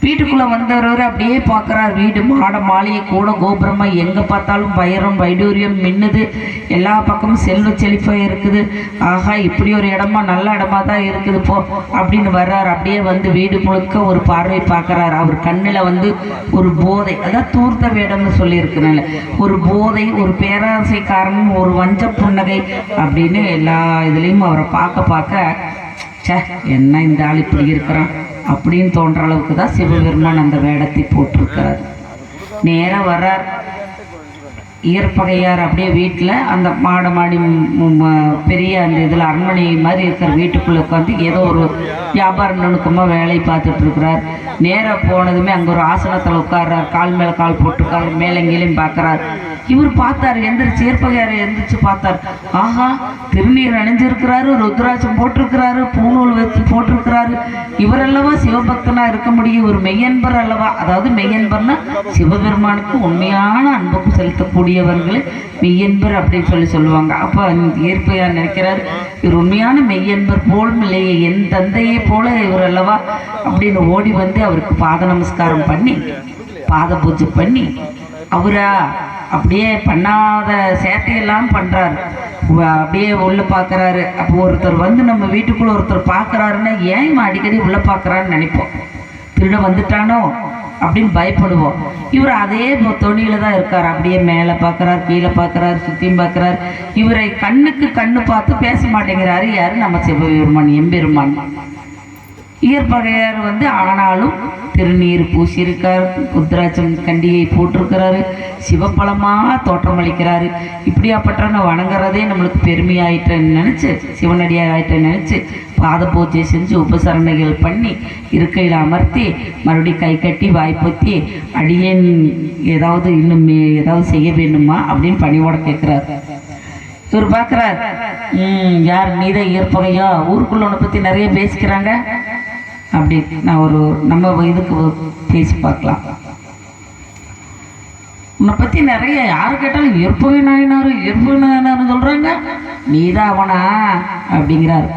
வீட்டுக்குள்ளே வந்தவர் அப்படியே பார்க்குறார். வீடு மாட மாளிகை கூட கோபுரமாக எங்கே பார்த்தாலும் வைரம் வைடூரியம் மின்னுது. எல்லா பக்கமும் செல்வ செழிப்பாக இருக்குது. ஆகா, இப்படி ஒரு இடமா நல்ல இடமா தான் இருக்குது போ அப்படின்னு வர்றார். அப்படியே வந்து வீடு முழுக்க ஒரு பார்வை பார்க்குறார். அவர் கண்ணில் வந்து ஒரு போதை, அதான் தூர்த்த வேடம்னு சொல்லியிருக்கிறனால ஒரு போதை, ஒரு பேராசைக்காரன், ஒரு வஞ்ச புன்னகை அப்படின்னு எல்லா இதுலேயும் அவரை பார்க்க பார்க்க சே என்ன இந்த ஆள் இப்படி இருக்கிறான் அப்படின்னு தோன்ற அளவுக்கு தான் சிவபெருமான் அந்த வேடத்தை போட்டிருக்கிறார். நேராக வர்றார். இயற்பகையார் அப்படியே வீட்டில் அந்த மாடி பெரிய அந்த இதில் அரண்மனை மாதிரி இருக்கிற வீட்டுக்குள்ளே உட்காந்து ஏதோ ஒரு வியாபார நுணுக்கமாக வேலை பார்த்துட்டு இருக்கிறார். நேராக போனதுமே அங்கே ஒரு ஆசனத்தில் உட்கார்றார். கால் மேலே கால் போட்டுருக்காரு. மேலங்கேலையும் பார்க்குறார். இவர் பார்த்தார், எந்திரிச்சு இயற்பகையாரை எந்திரிச்சு பார்த்தார். ஆஹா, திருநீர் அணிஞ்சிருக்கிறாரு, ருத்ராட்சம் போட்டிருக்கிறாரு, பூநூல் வச்சு போட்டிருக்கிறாரு. இவரல்லவா சிவபக்தனாக இருக்க முடியும், ஒரு மெய்யன்பர் அல்லவா. அதாவது மெய்யன்பர்னா சிவபெருமானுக்கு உண்மையான அன்புக்கு செலுத்தக்கூடியவர்களே மெய்யன்பர் அப்படின்னு சொல்லுவாங்க. அப்போ இயற்பகையார் நினைக்கிறார், இவர் உண்மையான மெய்யன்பர் போலும் இல்லையே, என் தந்தையை போல இவர் அல்லவா அப்படின்னு ஓடி வந்து அவருக்கு பாத நமஸ்காரம் பண்ணி பாத பூஜை பண்ணி அவரா அப்படியே பண்ணாத சேட்டையெல்லாம் பண்ணுறாரு. அப்படியே உள்ளே பார்க்குறாரு. அப்போ ஒருத்தர் வந்து நம்ம வீட்டுக்குள்ளே ஒருத்தர் பார்க்குறாருன்னா ஏன் அடிக்கடி உள்ளே பார்க்குறான்னு நினைப்போம். திருட வந்துட்டானோ அப்படின்னு பயப்படுவோம். இவர் அதே தொனியில் தான் இருக்கார். அப்படியே மேலே பார்க்குறார், கீழே பார்க்குறாரு, சுற்றியும் பார்க்குறாரு. இவரை கண்ணுக்கு கண்ணு பார்த்து பேச மாட்டேங்கிறாரு. யார்? நம்ம சிவபெருமான், எம்பெருமான். இயற்பகையார் வந்து ஆனாலும் திருநீர் பூசியிருக்கார், ருத்ராட்சம் கண்டிகை போட்டிருக்கிறாரு, சிவப்பழமாக தோற்றமளிக்கிறாரு. இப்படியாப்பட்டவனை வணங்குறதே நம்மளுக்கு பெருமையாயிட்டேன்னு நினச்சி, சிவனடியாக ஆயிட்டேன்னு நினச்சி பாத பூஜை செஞ்சு உபசரணைகள் பண்ணி இருக்கையில் அமர்த்தி மறுபடியும் கை கட்டி வாய்ப்பொத்தி அடியேன் ஏதாவது இன்னும் ஏதாவது செய்ய வேண்டுமா அப்படின்னு பணிவோட கேட்குறாரு. இவர் பார்க்குறார், யார் நீதான் இயற்பகையா, ஊருக்குள்ள உன்னை பற்றி நிறைய பேசிக்கிறாங்க அப்படி. நான் ஒரு நம்ம இதுக்கு பேசி பார்க்கலாம். உன்னை பற்றி நிறைய யார் கேட்டாலும் இயற்பகை நாயனார் சொல்கிறாங்க, நீதான் அவனா அப்படிங்கிறார்.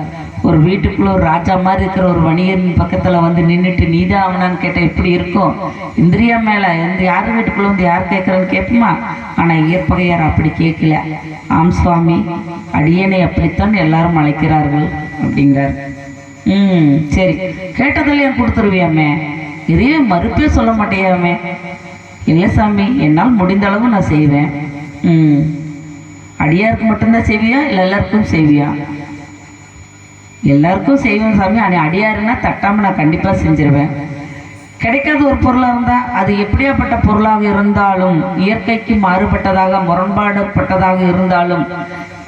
ஒரு வீட்டுக்குள்ள ஒரு ராஜா மாதிரி இருக்கிற ஒரு வணிகன் பக்கத்தில் வந்து நின்றுட்டு நீதான் அவனான்னு கேட்டால் எப்படி இருக்கும்? இந்திரியா மேலே எந்த யார் வீட்டுக்குள்ள வந்து யார் கேட்குறான்னு கேட்போமா? ஆனால் இயற்பகையார் அப்படி கேட்கல. ஆம் சுவாமி, அடியனை அப்படித்தான் எல்லாரும் அழைக்கிறார்கள் அப்படிங்கிறார். சரி, கேட்டதில் கொடுத்துருவியாமே, எதையும் மறுப்பே சொல்ல மாட்டேயாமே. இல்லை சாமி, என்னால் முடிந்த அளவு நான் செய்வேன். அடியாருக்கு மட்டும்தான் செய்வியா இல்லை எல்லாருக்கும் செய்வியா? எல்லாருக்கும் செய்வேன் சாமி. ஆனால் அடியாருன்னா தட்டாமல் நான் கண்டிப்பாக செஞ்சிருவேன். கிடைக்காத ஒரு பொருளாக இருந்தால் அது எப்படியாப்பட்ட பொருளாக இருந்தாலும், இயற்கைக்கு மாறுபட்டதாக முரண்பாடுபட்டதாக இருந்தாலும்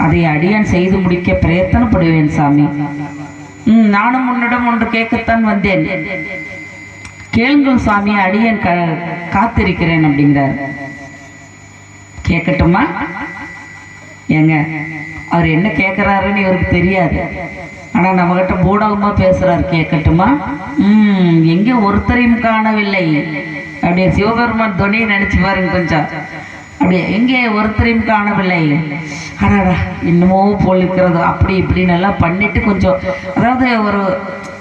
அதை அடியான் செய்து முடிக்க பிரயத்தனப்படுவேன் சாமி. நானும் உன்னிடம் ஒன்று கேட்கத்தான் வந்தேன். கேளுங்கள் சுவாமி, அடியேன் காத்திருக்கிறேன் அப்படிங்கிறார். கேட்கட்டுமா? ஏங்க, அவர் என்ன கேட்குறாருன்னு இவருக்கு தெரியாது. ஆனால் நம்மகிட்ட பூடகமாக பேசுகிறார். கேட்கட்டுமா? எங்கே ஒருத்தரையும் காணவில்லை. அப்படியே சிவபெருமான் துணையை நினச்சி பாருங்க கொஞ்சம். அப்படியே எங்கே ஒருத்தரையும் காணவில்லை. அடாடா, இன்னமோ போல் இருக்கிறது அப்படி இப்படின்னு எல்லாம் பண்ணிட்டு கொஞ்சம், அதாவது ஒரு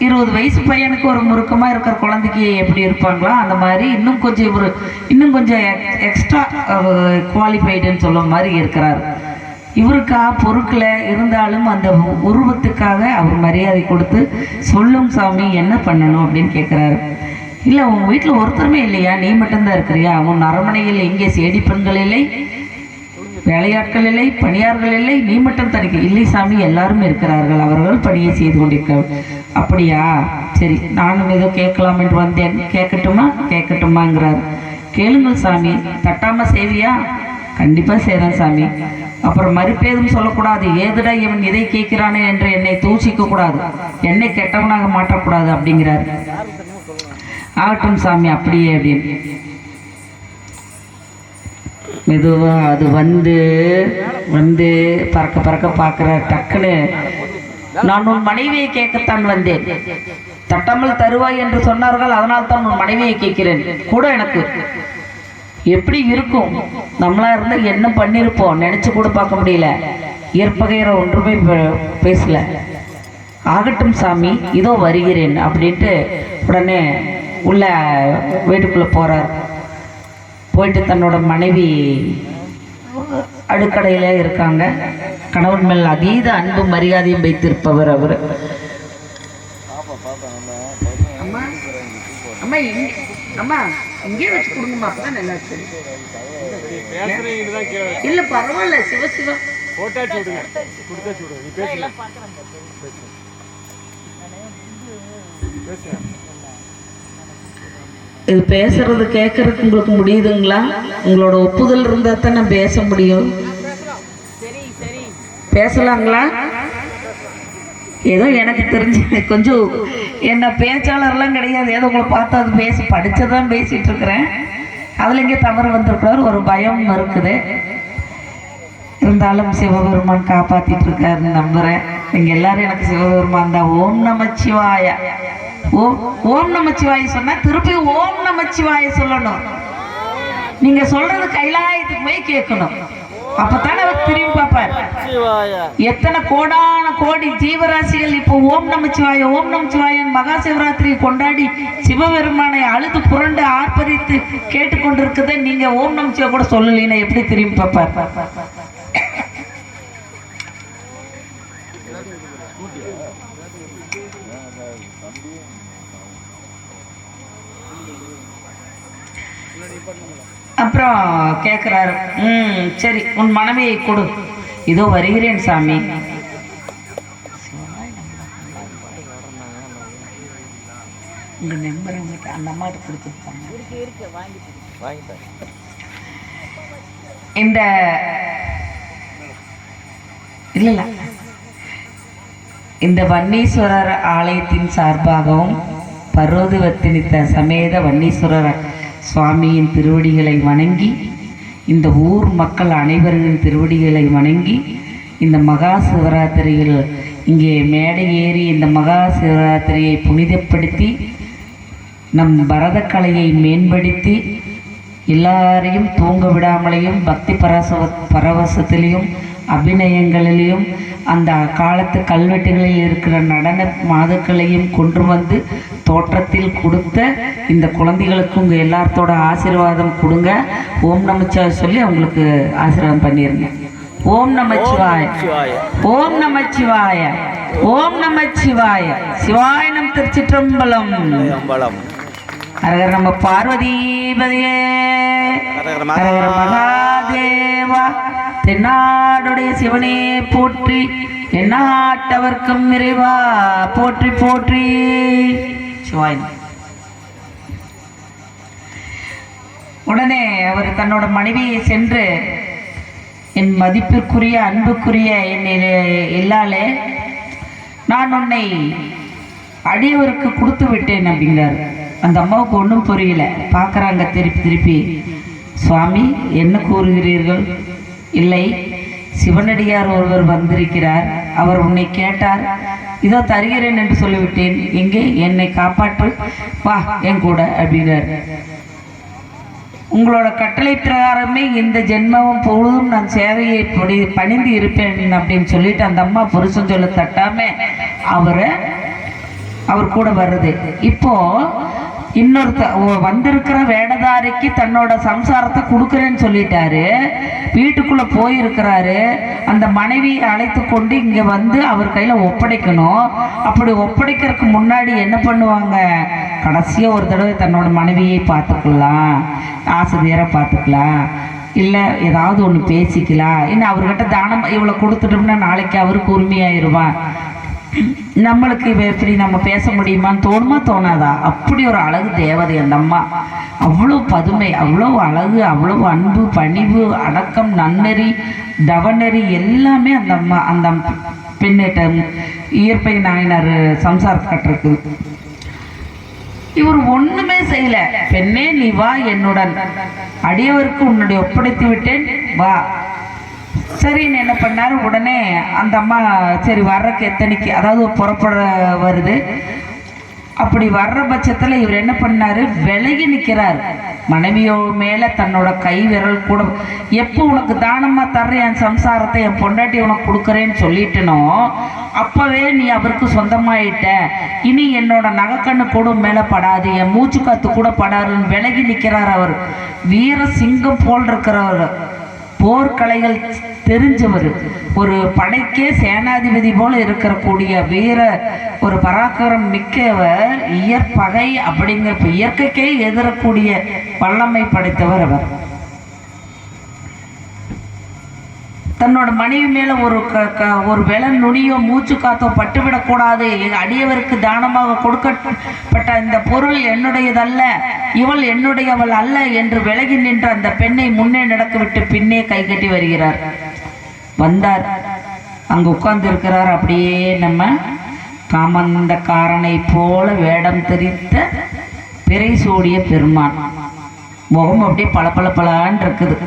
20 வயசு பையனுக்கு ஒரு முறுக்கமாக இருக்கிற குழந்தைக்கு எப்படி இருப்பாங்களோ அந்த மாதிரி இன்னும் கொஞ்சம் எக்ஸ்ட்ரா குவாலிஃபைடுன்னு சொல்ல மாதிரி இருக்கிறார். இவருக்கா பொருட்களை இருந்தாலும் அந்த உருவத்துக்காக அவர் மரியாதை கொடுத்து சொல்லும் சாமி என்ன பண்ணணும் அப்படின்னு கேட்குறாரு. இல்லை, உங்கள் வீட்டில் ஒருத்தருமே இல்லையா? நீ மட்டும்தான் இருக்கிறியா? உன் அரண்மனையில் எங்கே சேடி பெண்கள் இல்லை, வேலையாட்கள் இல்லை, பணியார்கள் இல்லை, நீ மட்டும் தனிக்க? இல்லை சாமி, எல்லாரும் இருக்கிறார்கள், அவர்கள் பணியை செய்து கொண்டிருக்கிறார்கள். அப்படியா? சரி, நானும் ஏதோ கேட்கலாம் என்று வந்தேன். கேட்கட்டுமாங்கிறார். கேளுங்கள் சாமி. தட்டாமல் செய்வியா? கண்டிப்பாக செய்கிறேன் சாமி. அப்புறம் மறுப்பேதும் சொல்லக்கூடாது. ஏதுடா இவன் இதை கேட்கிறானே என்று என்னை தூசிக்க கூடாது, என்னை கெட்டவனாக மாற்றக்கூடாது அப்படிங்கிறார். ஆகட்டும் சாமி, அப்படியே அப்படின்னு மெதுவாக அது வந்து பறக்க பார்க்குற. டக்குன்னு, நான் உன் மனைவியை கேட்கத்தான் வந்தேன். தட்டாமல் தருவாய் என்று சொன்னார்கள், அதனால் தான் உன் மனைவியை கேட்கிறேன். கூட எனக்கு எப்படி இருக்கும்? நம்மளா இருந்தால் என்ன பண்ணியிருப்போம் நினச்சி கூட பார்க்க முடியல. இயற்பகையரை ஒன்றுமே பேசல. ஆகட்டும் சாமி, இதோ வருகிறேன் அப்படின்ட்டு உடனே உள்ள வீட்டுக்குள்ளே போகிறார். போயிட்டு தன்னோட மனைவி அடுக்கடையில் இருக்காங்க. கணவன் மேல் அதீத அன்பு மரியாதையும் வைத்திருப்பவர் அவர். அம்மா அம்மா அம்மா இங்கே வச்சு கொடுங்கம்மா, அப்பதான் நல்லா இருக்கு. இல்ல பரவாயில்ல, சிவசிவா இது பேசுறது கேட்கறதுக்கு உங்களுக்கு முடியுதுங்களா? உங்களோட ஒப்புதல் இருந்தா தான் நான் பேச முடியும். பேசலாங்களா? ஏதோ எனக்கு தெரிஞ்சு கொஞ்சம் என்ன பேச்சாளர்லாம் கிடையாது, ஏதோ உங்களை பார்த்தா அது பேசி படிச்சதான் பேசிட்டு இருக்கிறேன். அதுல இங்கே தவறு வந்திருக்கிறார், ஒரு பயம் இருக்குது. இருந்தாலும் சிவபெருமான் காப்பாத்திட்டு இருக்காருன்னு நம்புறேன். நீங்க எல்லாரும் எனக்கு சிவபெருமான் தான். ஓம் நமச்சிவாய. ஓம் நமச்சிவாய சொன்னா திருப்பி ஓம் நமச்சிவாய சொல்லணும். நீங்க சொல்றது கைலாயத்துக்கு போய் கேட்கணும், அப்பதானே அவர் திரும்பி பார்ப்பார். எத்தனை கோடான கோடி ஜீவராசிகள் இப்போ ஓம் நமச்சிவாய ஓம் நமச்சிவாயன் மகா சிவராத்திரி கொண்டாடி சிவபெருமானை அழுது புரண்டு ஆர்ப்பரித்து கேட்டுக்கொண்டிருக்குது. நீங்க ஓம் நமச்சிவாய கூட சொல்லலைன்னா எப்படி திரும்பி பார்ப்பார்? அப்புறம் கேட்குறாரு, சரி உன் மனைவியை கொடு. இதோ வருகிறேன் சாமி. உங்க நம்பர் அந்த அம்மாட்ட கொடுத்துருப்பாங்க. இந்த இல்ல இந்த வன்னீஸ்வரர் ஆலயத்தின் சார்பாகவும் பர்வதவர்த்தினித்த சமேத வன்னீஸ்வரர் சுவாமியின் திருவடிகளை வணங்கி, இந்த ஊர் மக்கள் அனைவரின் திருவடிகளை வணங்கி, இந்த மகா சிவராத்திரியில் இங்கே மேடை ஏறி இந்த மகா சிவராத்திரியை புனிதப்படுத்தி நம் பரதக்கலையை மேம்படுத்தி எல்லாரையும் தூங்க விடாமலையும் பக்தி பரவசத்திலையும் அபிநயங்களிலையும் அந்த காலத்து கல்வெட்டுகளில் இருக்கிற நடன மாதுக்களையும் கொண்டு வந்து தோற்றத்தில் கொடுத்த இந்த குழந்தைகளுக்கு உங்கள் எல்லாத்தோட ஆசீர்வாதம் கொடுங்க. ஓம் நமச்சிவாய சொல்லி அவங்களுக்கு ஆசீர்வாதம் பண்ணிருங்க. ஓம் நமச்சிவாய ஓம் நமச்சிவாய ஓம் நமச்சிவாய. சிவாயனம். திருச்சிற்றம்பலம். அரகர நம்ம பார்வதிபதியே, அரகர மகாதேவா. தென்னாடுடைய சிவனே போற்றி, எந்நாட்டவர்க்கும் இறைவா போற்றி போற்றி. சிவாயனம். உடனே அவர் தன்னோட மனைவியை சென்று, என் மதிப்பிற்குரிய அன்புக்குரிய என் எல்லாலே, நான் உன்னை அடியவருக்கு கொடுத்து விட்டேன் அப்படிங்கிறார். அந்த அம்மாவுக்கு ஒன்றும் புரியல. பார்க்குறாங்க திருப்பி திருப்பி. சுவாமி என்ன கூறுகிறீர்கள்? இல்லை, சிவனடியார் ஒருவர் வந்திருக்கிறார், அவர் உன்னை கேட்டார், இதோ தருகிறேன் என்று சொல்லிவிட்டேன், எங்கே என்னை காப்பாற்று, வா என் கூட அப்படிங்கிறார். உங்களோட கட்டளை பிரகாரமே இந்த ஜென்மமும் பொழுதும் நான் சேவையை பணிந்து இருப்பேன் அப்படின்னு சொல்லிட்டு அந்த அம்மா புருஷன் சொல்ல தட்டாம அவர் கூட வருது. இப்போ இன்னொருத்த வந்திருக்கிற வேடதாரிக்கு தன்னோட சம்சாரத்தை கொடுக்குறேன்னு சொல்லிட்டாரு. வீட்டுக்குள்ள போயிருக்கிறாரு. அந்த மனைவியை அழைத்து கொண்டு இங்க வந்து அவர் கையில ஒப்படைக்கணும். அப்படி ஒப்படைக்கிறதுக்கு முன்னாடி என்ன பண்ணுவாங்க? கடைசியா ஒரு தடவை தன்னோட மனைவியை பார்த்துக்கலாம், ஆசிரியரை பார்த்துக்கலாம், இல்லை ஏதாவது ஒன்று பேசிக்கலாம். இன்னும் அவர்கிட்ட தானம் இவ்வளோ கொடுத்துட்டோம்னா நாளைக்கு அவருக்கு உரிமையாயிருவான். நம்மளுக்கு எப்படி நம்ம பேச முடியுமான்னு தோணுமா தோணாதா? அப்படி ஒரு அழகு தேவதை அந்த அம்மா. அவ்வளோ பதுமை, அவ்வளோ அழகு, அவ்வளோ அன்பு, பணிவு, அடக்கம், நன்னெறி, தவநெறி எல்லாமே அந்த அம்மா அந்த பெண்ணிட்ட இயற்பை நாயனார் சம்சாரத்தை கட்டுருக்கு. இவர் ஒண்ணுமே செய்யல. பெண்ணே நீ வா என்னுடன், அடியவருக்கு உன்னுடைய ஒப்படைத்து விட்டேன், வா. சரின்னு என்ன பண்ணாரு, உடனே அந்த அம்மா சரி வர்றக்கு எத்தனைக்கு, அதாவது புறப்பட வருது. அப்படி வர்ற பட்சத்தில் இவர் என்ன பண்ணாரு, விலகி நிற்கிறார். மனைவியோ மேலே தன்னோட கை விரல் கூட எப்போ உனக்கு தானமாக தர்றேன் என் சம்சாரத்தை என் பொண்டாட்டி உனக்கு கொடுக்குறேன்னு சொல்லிட்டனோ அப்போவே நீ அவருக்கு சொந்தமாயிட்ட. இனி என்னோட நகைக்கண்ணு கூட மேலே படாது, என் மூச்சு காத்து கூட படாதுன்னு விலகி நிற்கிறார். அவர் வீர சிங்கம் போல் இருக்கிறவர், போர்க்கலைகள் தெரிஞ்சவர், ஒரு படைக்கே சேனாதிபதி போல இருக்கக்கூடிய வீர ஒரு பராக்கிரம் மிக்கவர், இயற்பகை அப்படிங்கிற இயற்கைக்கே எதிரக்கூடிய வல்லமை படைத்தவர் அவர். தன்னோட மனைவி மேல ஒரு வெள நுனியோ மூச்சு காத்தோ பட்டுவிடக்கூடாது, அடியவருக்கு தானமாக கொடுக்கப்பட்ட இந்த பொருள் என்னுடையதல்ல, இவள் என்னுடையவள் அல்ல என்று விலகி நின்ற அந்த பெண்ணை முன்னே நடக்கவிட்டு பின்னே கை கட்டி வருகிறார். வந்தார், அங்க உட்கார்ந்து இருக்கிறார். அப்படியே நம்ம காமந்தக்காரனை போல வேடம் தெரித்த பிறை சூடிய பெருமான். முகம் அப்படியே பளபளன்னு இருக்குது.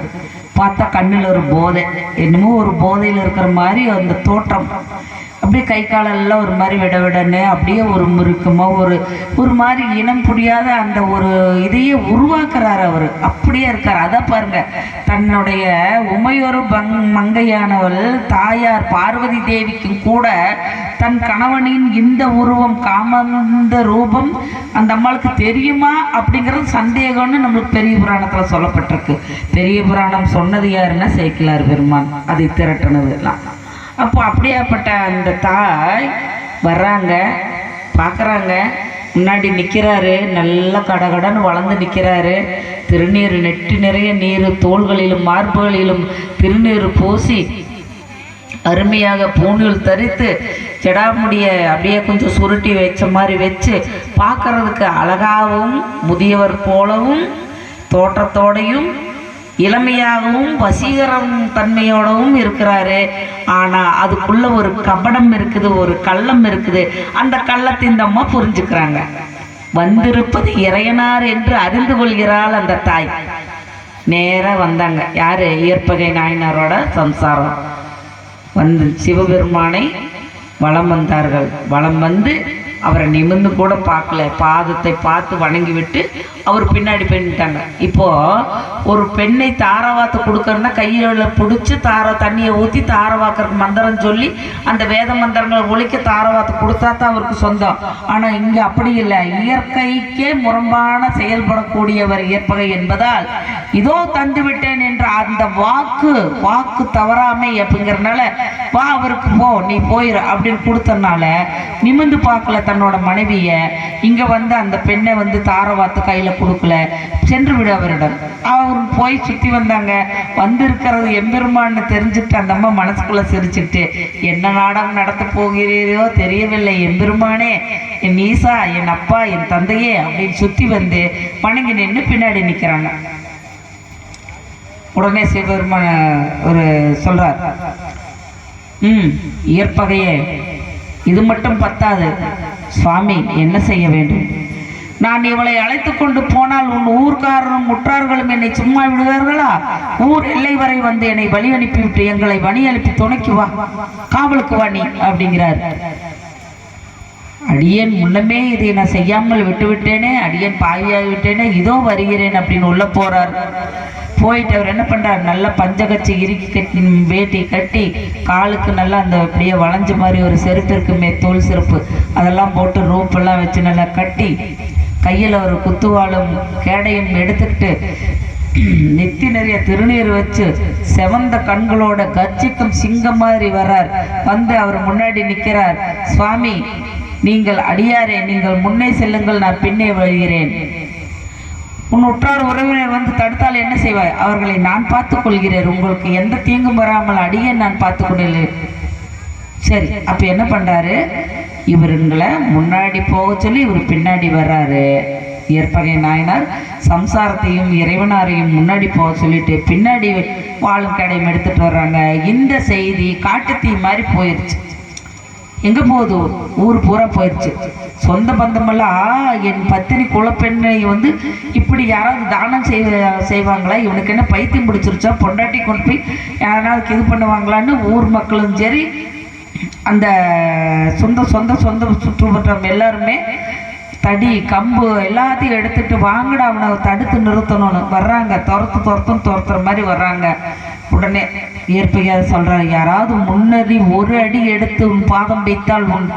பார்த்தா கண்ணில் ஒரு போதை, என்னமோ ஒரு போதையில் இருக்கிற மாதிரி அந்த தோற்றம். அப்படியே கை காலெல்லாம் ஒரு மாதிரி விடன்னு அப்படியே ஒரு முறுக்கமாக ஒரு மாதிரி இனம் புரியாத அந்த ஒரு இதையே உருவாக்குறார் அவர். அப்படியே இருக்கார். அதான் பாருங்க, தன்னுடைய உமையொரு மங்கையானவள் தாயார் பார்வதி தேவிக்கும் கூட தன் கணவனின் இந்த உருவம் காமந்த ரூபம் அந்த அம்மாளுக்கு தெரியுமா அப்படிங்கிறது சந்தேகம்னு நம்மளுக்கு பெரிய புராணத்தில் சொல்லப்பட்டிருக்கு. பெரிய புராணம் சொன்னது யாருன்னா சேக்கிழார் பெருமான், அதை திரட்டினது எல்லாம். அப்போ அப்படியாப்பட்ட அந்த தாய் வர்றாங்க, பார்க்குறாங்க, முன்னாடி நிற்கிறாரு, நல்லா கடகடன்னு வளர்ந்து நிற்கிறாரு. திருநீர் நெட்டி நிறைய நீர், தோள்களிலும் மார்புகளிலும் திருநீர் பூசி அருமையாக பூணில் தரித்து ஜடாமுடிய அப்படியே கொஞ்சம் சுருட்டி வச்ச மாதிரி வச்சு பார்க்கறதுக்கு அழகாகவும் முதியவர் போலவும் தோற்றத்தோடையும் இளமையாகவும் வசீகரம் தன்மையோடவும் இருக்கிறாரு. ஆனால் அதுக்குள்ள ஒரு கபடம் இருக்குது, ஒரு கள்ளம் இருக்குது. அந்த கள்ளத்தை இந்த அம்மா புரிஞ்சுக்கிறாங்க. வந்திருப்பது இறையனார் என்று அறிந்து கொள்கிறாள் அந்த தாய். நேராக வந்தாங்க. யாரு? இயற்பகை நாயனாரோட சம்சாரம் வந்து சிவபெருமானை வலம் வந்தார்கள். வலம் வந்து அவரை நிமிர்ந்து கூட பார்க்கல, பாதத்தை பார்த்து வணங்கி விட்டு அவர் பின்னாடி பண்ணிட்டாங்க. இப்போ ஒரு பெண்ணை தாரவாத்து கொடுக்கறதுனா கையில் பிடிச்சி தண்ணியை ஊற்றி தாரவாக்கிறதுக்கு மந்திரம் சொல்லி அந்த வேத மந்திரங்களை ஒழிக்க தாரவாத்து கொடுத்தா தான் அவருக்கு சொந்தம். ஆனால் இங்கே அப்படி இல்லை. இயற்கைக்கே முரம்பான செயல்படக்கூடியவர் இயற்பகை என்பதால் இதோ தந்து விட்டேன் என்ற அந்த வாக்கு தவறாமை அப்படிங்கிறதுனால வா அவருக்கு போ, நீ போயிரு அப்படின்னு கொடுத்தனால நிமிந்து பார்க்கல தன்னோட மனைவிய. இங்க வந்து அந்த பெண்ணை வந்து தாரவாத்து கையில கொடுக்கல, சென்று விட அவரிடம். அவர் போய் சுத்தி வந்தாங்க. வந்திருக்கிறது எம்பெருமான்னு தெரிஞ்சுட்டு அந்த அம்மா மனசுக்குள்ள சிரிச்சுட்டு, என்ன நாடகம் நடத்த போகிறீரோ தெரியவில்லை எம்பெருமானே, என் ஈசா, என் அப்பா, என் தந்தையே அப்படின்னு சுத்தி வந்து வணங்கி நின்று பின்னாடி நிக்கிறாங்க. உடனே சிவபெருமான ஒரு சொல்றார், இயற்பகையே, இது மட்டும் பத்தாது சுவாமி, என்ன செய்ய வேண்டும்? நான் இவளை அழைத்து கொண்டு போனால் உன் ஊர்க்காரரும் முற்றார்களும் என்னை சும்மா விடுவார்களா? ஊர் எல்லை வரை வந்து என்னை வழி அனுப்பிவிட்டு எங்களை வழி அனுப்பி துணைக்கு வா, காவலுக்கு வா நீ அப்படிங்கிறார். அடியேன் முன்னமே இதை நான் செய்யாமல் விட்டுவிட்டேனே, அடியேன் பாவியாகி விட்டேனே, இதோ வருகிறேன் அப்படின்னு உள்ள போறார். போயிட்டு அவர் என்ன பண்றார், நல்லா பஞ்சகச்சி இறுக்கி கட்டி வேட்டி கட்டி காலுக்கு நல்லா அந்த அப்படியே வளைஞ்ச மாதிரி ஒரு செருப்பு இருக்குமே, தோல் செருப்பு, அதெல்லாம் போட்டு ரோப்பெல்லாம் வச்சு நல்லா கட்டி கையில் ஒரு குத்துவாளும் கேடையும் எடுத்துக்கிட்டு நெத்தி நிறைய திருநீர் வச்சு செவந்த கண்களோட கர்ஜிக்கும் சிங்கம் மாதிரி வர்றார். வந்து அவர் முன்னாடி நிற்கிறார். சுவாமி, நீங்கள் அடியாரே, நீங்கள் முன்னே செல்லுங்கள், நான் பின்னே வருகிறேன். உன் உற்றார் உறவினர் வந்து தடுத்தால் என்ன செய்வாய்? அவர்களை நான் பார்த்துக் கொள்கிறேன், உங்களுக்கு எந்த தீங்கும் வராமல் அடியே நான் பார்த்து கொள்கிறேன். சரி, அப்ப என்ன பண்றாரு, இவருங்களை முன்னாடி போக சொல்லி இவர் பின்னாடி வர்றாரு. இயற்பகை நாயனார் சம்சாரத்தையும் இறைவனாரையும் முன்னாடி போக சொல்லிட்டு பின்னாடி வாழும் கடையும் எடுத்துட்டு வர்றாங்க. இந்த செய்தி காட்டுத்தீ மாதிரி போயிடுச்சு. எங்க போகுது? ஊர் பூரா போயிடுச்சு. சொந்த பந்தமெல்லாம் என் பத்தினி குலப்பெண்ணை வந்து இப்படி யாராவது தானம் செய்வாங்களா? இவனுக்கு என்ன பைத்தியம் பிடிச்சிருச்சா? பொண்டாட்டி கொண்டு போய் யாராவது இது பண்ணுவாங்களான்னு ஊர் மக்களும் சரி, அந்த சொந்த சொந்த சொந்த சுற்றுவட்டம் எல்லாருமே தடி கம்பு எல்லாத்தையும் எடுத்துட்டு வாங்கடா அவனை தடுத்து நிறுத்தணும்னு வர்றாங்க. துரத்துற மாதிரி வர்றாங்க. உடனே இயற்பகையாக சொல்றாரு, யாராவது முன்னறி ஒரு அடி எடுத்து உன் பாதம் வைத்தால் உன்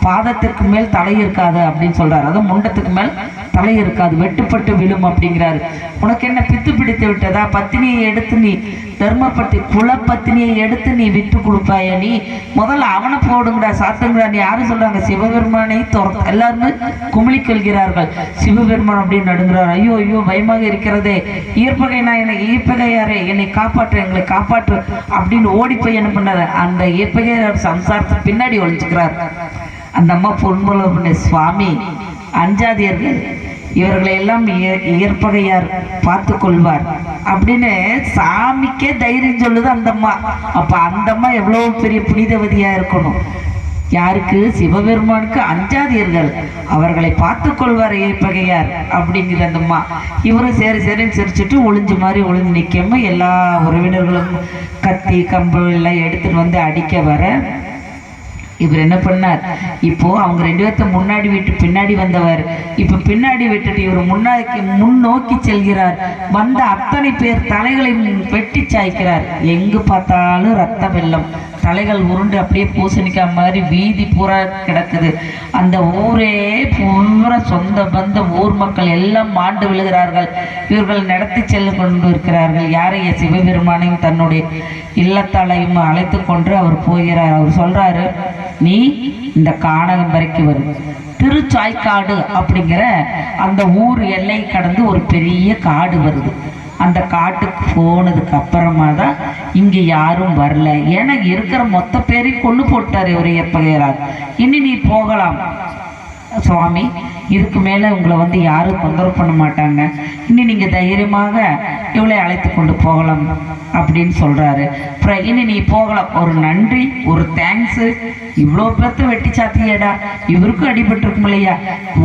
பாதத்திற்கு மேல் தலை இருக்காது அப்படின்னு சொல்றாரு. அதுவும் முண்டத்துக்கு மேல் தலை இருக்காது, வெட்டுப்பட்டு விழும் அப்படிங்கிறாரு. உனக்கு என்ன பித்து பிடித்து விட்டதா? பத்தினியை எடுத்து நீ தர்மப்பட்டி குல பத்தினியை எடுத்து நீ விட்டு கொடுப்பாய? நீ முதல்ல அவனை போடுங்கடா, சாத்துங்கடா. நீ யாரும் சொல்றாங்க? சிவபெருமானை எல்லாருமே குமிழி கொள்கிறார்கள். சிவபெருமான் அப்படின்னு நடுங்கிறார். ஐயோ ஐயோ பயமாக இருக்கிறதே, ஈர்ப்பகை நான் என்னை ஈர்ப்பகையாரே என்னை காப்பாற்று, எங்களை காப்பாற்று அப்படின்னு ஓடி போய் என்ன பண்ணாரு, அந்த ஈர்ப்பகையார் சம்சாரத்துக்கு பின்னாடி ஒழிச்சுக்கிறார். அந்த அம்மா பொன்முள்ள சுவாமி அஞ்சாதியர்கள் இவர்களை எல்லாம் இயற்பகையார் பார்த்து கொள்வார் அப்படின்னு சாமிக்கே தைரியம் சொல்லுது அந்த அம்மா. அப்ப அந்த அம்மா எவ்வளவு பெரிய புனிதவதியா இருக்கணும். யாருக்கு? சிவபெருமானுக்கு அஞ்சாதியர்கள், அவர்களை பார்த்து கொள்வார் இயற்பகையார் அப்படிங்கிற அந்த அம்மா. இவரும் சரி சரின்னு சிரிச்சுட்டு ஒளிஞ்சு மாதிரி ஒளிஞ்சு நிற்காம எல்லா உறவினர்களும் கத்தி கம்பு எல்லாம் எடுத்துட்டு வந்து அடிக்க வர இவர் என்ன பண்ணார், இப்போ அவங்க 2 பேர்த்த முன்னாடி விட்டு பின்னாடி வந்தவர் இப்ப பின்னாடி விட்டுட்டு இவர் முன்னோக்கி செல்கிறார். வந்த அத்தனை பேர் தலைகளை வெட்டி சாய்க்கிறார். எங்கு பார்த்தாலும் ரத்த வெள்ளம், தலைகள் உருண்டு அப்படியே பூசணிக்காய் மாதிரி வீதி பூரா கிடக்குது. அந்த ஊரே பூரா சொந்த பந்த ஊர் மக்கள் எல்லாம் மாண்டு விழுகிறார்கள். இவர்கள் நடத்தி செல்ல கொண்டு இருக்கிறார்கள். யாரைய? சிவபெருமானையும் தன்னுடைய இல்லத்தாலையும் அழைத்து கொண்டு அவர் போகிறார். அவர் சொல்றாரு, நீ இந்த கானகம் வரைக்கும் வரும். திருச்சாய்க்காடு அப்படிங்கிற அந்த ஊர் எல்லை கடந்து ஒரு பெரிய காடு வருது. அந்த காட்டுக்கு போனதுக்கு அப்புறமா தான் இங்க யாரும் வரல. ஏன்னா இருக்கிற மொத்த பேரையும் கொண்டு போட்டாரு ஒரு ஏற்பகையரார். இனி நீ போகலாம் சுவாமி, இதுக்கு மேல உங்களை வந்து யாரும் தொந்தரவு பண்ண மாட்டாங்க, இனி நீங்க தைரியமாக இவளை அழைத்து கொண்டு போகலாம் அப்படின்னு சொல்றாரு. அப்புறம் இனி நீ போகலாம். ஒரு நன்றி, ஒரு தேங்க்ஸ். இவ்வளோ பேர்த்த வெட்டி சாத்தியடா, இவருக்கும் அடிபட்டிருக்கும் இல்லையா?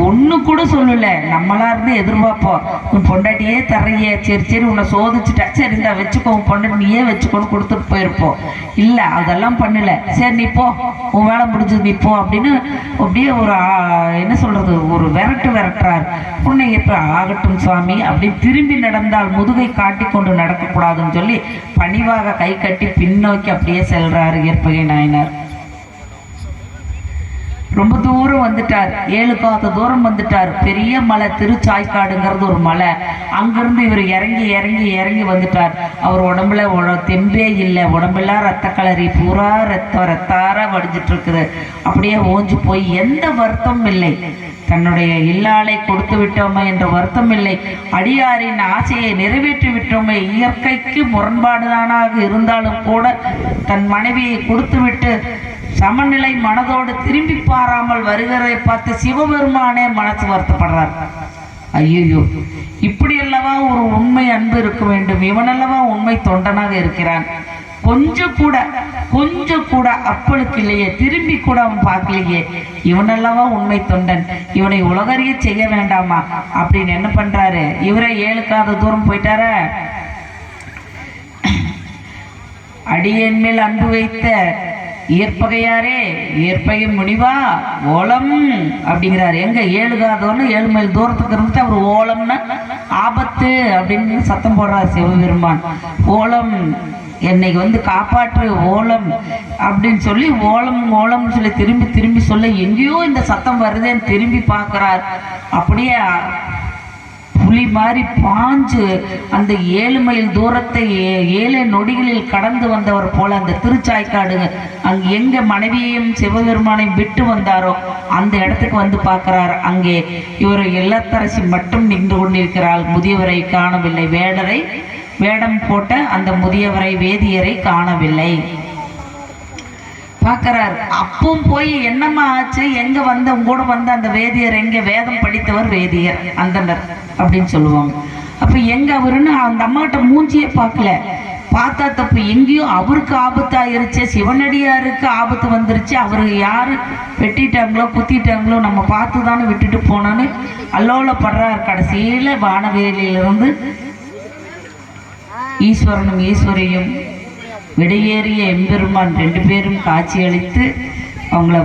ஒண்ணு கூட சொல்லல. நம்மளா இருந்து எதிர்பார்ப்போம், உன் பொண்டாட்டியே தர்றையே, சரி சரி உன்னை சோதிச்சுட்டா, சரி இந்த வச்சுக்கோ, உன் பொண்டாட்டி நீயே வச்சுக்கோன்னு கொடுத்துட்டு போயிருப்போம். இல்ல அதெல்லாம் பண்ணல. சரி நீ போ, உன் வேலை முடிஞ்சது நீ போ அப்படின்னு அப்படியே ஒரு என்ன சொல்றது, ஒரு விரட்டுறார். உன்னை எப்ப ஆகட்டும் சுவாமி அப்படின்னு திரும்பி நடந்தால் முதுகை காட்டி கொண்டு நடக்கக்கூடாதுன்னு சொல்லி பணிவாக கை கட்டி பின்னோக்கி அப்படியே செல்றாரு இயற்பகை நாயனார். ரொம்ப தூரம் வந்துட்டார், 7 காத தூரம் வந்துட்டார். பெரிய மலை, திருச்சாய்க்காடுங்கிறது ஒரு மலை. அங்கிருந்து இவர் இறங்கி இறங்கி இறங்கி வந்துட்டார். அவர் உடம்புல தெம்பே இல்லை, உடம்பெல்லாம் ரத்த கலரி பூரா ரத்தார வடிஞ்சிட்டு இருக்குது. அப்படியே ஓஞ்சு போய் எந்த வருத்தமும் இல்லை. தன்னுடைய இல்லாளை கொடுத்து விட்டோமே என்ற வருத்தம் இல்லை. அடியாரின் ஆசையை நிறைவேற்றி விட்டோமே, இயற்கைக்கு முரண்பாடுதானாக இருந்தாலும் கூட தன் மனைவியை கொடுத்து விட்டு சமநிலை மனதோடு திரும்பி பாராமல் வருகிறதை பார்த்து சிவபெருமானே மனசு வருத்தப்படுறார். ஐயோ, இப்படி அல்லவா ஒரு உண்மை அன்பு இருக்க வேண்டும், இவனல்லவா உண்மை தொண்டனாக இருக்கிறான். கொஞ்சம் கூட அப்பளுக்கு இல்லையே, திரும்பி கூட அவன் பார்க்கலையே, இவனல்லவா உண்மை தொண்டன், இவனை உலகறிய செய்ய வேண்டாமா அப்படின்னு என்ன பண்றாரு, இவரை 7 காத தூரம் போயிட்டார. அடியேன் மேல் அன்பு வைத்த இயற்பகையாரே, இயற்பகை முனிவா, ஓலம் அப்படிங்கிறாரு. எங்க 7 காதோன்னு 7 மைல் தூரத்துக்கு இருந்துட்டு அவர் ஓலம்னா ஆபத்து அப்படின்னு சத்தம் போடுறாரு சிவபெருமான். ஓலம், என்னை வந்து காப்பாற்று ஓலம் அப்படின்னு சொல்லி ஓலம்னு சொல்லி திரும்பி திரும்பி சொல்ல எங்கேயோ இந்த சத்தம் வருதுன்னு திரும்பி பார்க்கிறார். அப்படியே புலி மாதிரி பாஞ்சு அந்த 7 மைல் தூரத்தை 7 நொடிகளில் கடந்து வந்தவர் போல அந்த திருச்சாய்க்காடு அங்கே எங்க மனைவியையும் சிவபெருமானையும் விட்டு வந்தாரோ அந்த இடத்துக்கு வந்து பார்க்கிறார். அங்கே இவர் இல்லத்தரசி மட்டும் நின்று கொண்டிருக்கிறாள். முதியவரை காணவில்லை. வேடம் போட்ட அந்த முதியவரை வேதியரை காணவில்லை. பார்க்கிறார். அப்பவும் போய் என்னம்மா ஆச்சு, எங்க வந்த உங்களோட வந்த அந்த வேதியர் எங்க, வேதம் படித்தவர் வேதியர் அந்தனர் அப்படின்னு சொல்லுவாங்க. அப்ப எங்க அவருன்னு அந்த அம்மா கிட்ட மூஞ்சியே பார்க்கல. பார்த்தா தப்பு, எங்கேயோ அவருக்கு ஆபத்தாயிருச்சு, சிவனடியாருக்கு ஆபத்து வந்துருச்சு, அவருக்கு யாரு வெட்டிட்டாங்களோ குத்திட்டாங்களோ நம்ம பார்த்து தானே விட்டுட்டு போனோன்னு அல்லோலப்படுறார். கடைசியில வானவேலியிலிருந்து ஈஸ்வரனும் ஈஸ்வரியும் விடையேறிய எம்பெருமான் 2 பேரும் காட்சியளித்து அவங்கள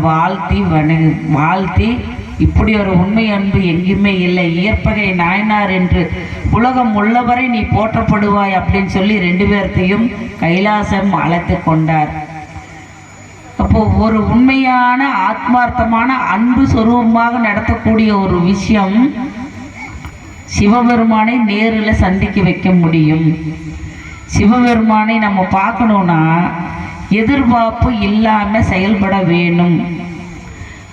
வாழ்த்தி இப்படி ஒரு உண்மை அன்பு எங்குமே இல்லை. இயற்பகை நாயனார் என்று உலகம் உள்ளவரை நீ போற்றப்படுவாய் அப்படின்னு சொல்லி 2 பேர்த்தையும் கைலாசம் அழைத்து கொண்டார். அப்போ ஒரு உண்மையான ஆத்மார்த்தமான அன்பு சொரூபமாக நடத்தக்கூடிய ஒரு விஷயம் சிவபெருமானை நேரில் சந்திக்க வைக்க முடியும். சிவபெருமானை நம்ம பார்க்கணுன்னா எதிர்பார்ப்பு இல்லாமல் செயல்பட வேணும்.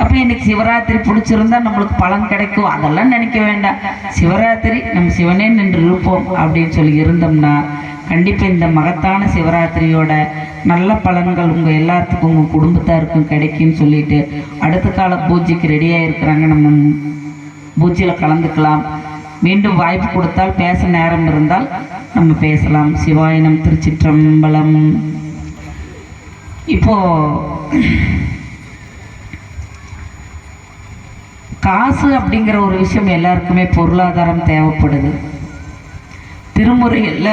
அப்போ இன்னைக்கு சிவராத்திரி பிடிச்சிருந்தா நம்மளுக்கு பலன் கிடைக்கும் அதெல்லாம் நினைக்க வேண்டாம். சிவராத்திரி நம்ம சிவனே நின்று இருப்போம் அப்படின்னு சொல்லி இருந்தோம்னா கண்டிப்பாக இந்த மகத்தான சிவராத்திரியோட நல்ல பலன்கள் உங்கள் எல்லாத்துக்கும் உங்கள் குடும்பத்தாருக்கும் கிடைக்கும்னு சொல்லிட்டு அடுத்த கால பூஜைக்கு ரெடியாக இருக்கிறாங்க. நம்ம பூஜையில் கலந்துக்கலாம். மீண்டும் வாய்ப்பு கொடுத்தால் பேச நேரம் இருந்தால் நம்ம பேசலாம். சிவாயனம். திருச்சிற்றம்பலம். இப்போ காசு அப்படிங்கிற ஒரு விஷயம் எல்லாருக்குமே பொருளாதாரம் தேவைப்படுது. திருமுறையில்